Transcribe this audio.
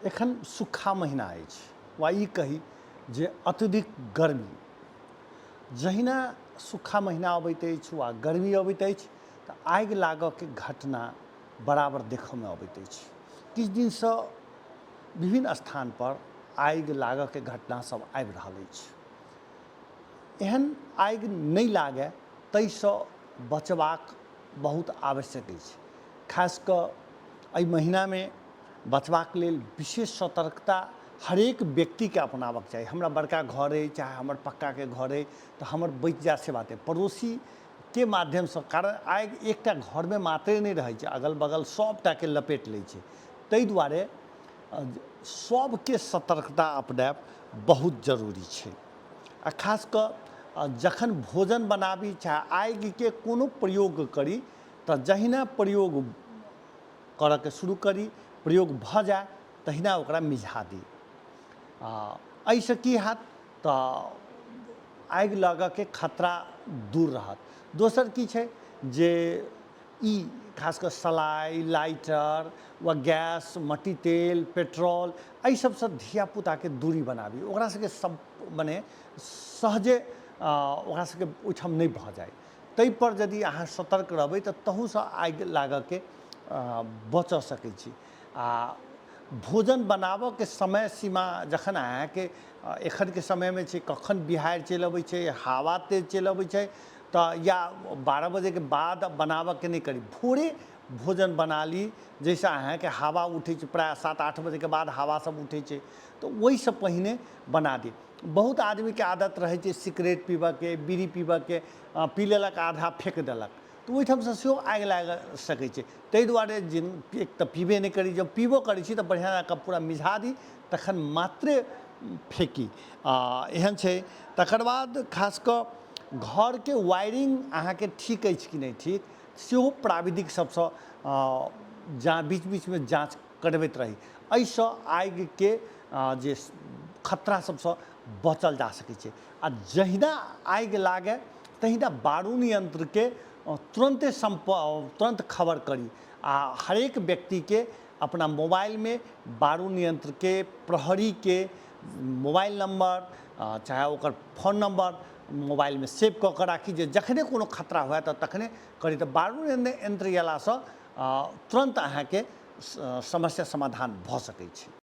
एखन सुखा महीना अछि वा ई कही जे अत्यधिक गर्मी जहिना सुखा महीना अबैत अछि वा गर्मी अबैत अछि तऽ आगि लागऽके घटना बराबर देखऽमे अबैत अछि। किछु दिनसँ विभिन्न स्थान पर आगि लागऽके घटना सब आबि रहल अछि। एहन आगि नहि लागय ताहिसँ बचबाक बहुत आवश्यक अछि। खास कऽ एहि महीनामे बचबाक लेल विशेष सतर्कता हरेक व्यक्तिके अपनाबक चाही। हमरा बड़का घर अइ चाहे हमर पक्काके घर अइ तऽ हमर बचि जाइ से बात अइ, पड़ोसीके माध्यमसँ, कारण आगि एकटा घरमे मात्रे नहि रहै छै, अगल बगल सबटाके लपेट लै छै। ताहि दुआरे सबके सतर्कता अपनाएब बहुत जरूरी छै। आ खास कऽ जखन भोजन बनाबी चाहे आगिके कोनो प्रयोग करी तऽ जहिना प्रयोग करऽके शुरू करी, प्रयोग भऽ जाए तहिना ओकरा मिझा दी। एहिसँ की हैत तऽ आगि लगऽके खतरा दूर रहत। दोसर की छै जे ई खास कऽ सलाइ, लाइटर वा गैस, मट्टी तेल, पेट्रोल एहि सबसँ धियापुताके दूरी बनाबी। ओकरा सबके सब मने सहजे ओकरा सबके ओहिठाम नहि भऽ जाए। ताहिपर यदि अहाँ सतर्क रहबै तऽ तहूसँ आगि लागऽके बचऽ सकै छी। आ भोजन बनाबऽके समय सीमा जखन अहाँके एखनके समयमे छै, कखन बिहाड़ि चलि अबै छै, हवा तेज चलि अबै छै, तऽ या 12 बजेके बाद बनाबऽके नहि करी, भोरे भोजन बना ली जाहिसँ अहाँके हवा उठै छै, प्रायः 7-8 बजेके बाद हवा सब उठै छै, तऽ ओहिसँ पहिने बना दी। बहुत आदमीके आदत रहै छै सिगरेट पीबऽके, बीड़ी पीबऽके, पी लेलक आधा फेक देलक, तऽ ओहिठामसँ सेहो आगि लागि सकै छै। ताहि दुआरे एक तऽ पीबे नहि करी, जब पीबो करै छी तऽ बढ़िआँ जकाँ पूरा मिझा दी तखन मात्रे फेकी। एहन छै। तकर बाद खास कऽ घरके वायरिंग अहाँके ठीक अछि कि नहि ठीक सेहो प्राविधिक सबसँ बीच बीचमे जाँच करबैत रही। एहिसँ आगिके जे खतरा सबसँ बचल जा सकै छै। आ जहिना आगि लागै तहिना बारूद यन्त्रके तुरन्त खबर करी। आ हरेक व्यक्तिके अपना मोबाइलमे बारूद यन्त्रके, प्रहरीके मोबाइल नम्बर चाहे ओकर फोन नम्बर मोबाइलमे सेव कऽ कऽ राखी, जे जखने कोनो खतरा हुए तऽ तखने करी। तऽ बारूद यन्त्र अएलासँ तुरन्त अहाँके समस्या समाधान भऽ सकै छै।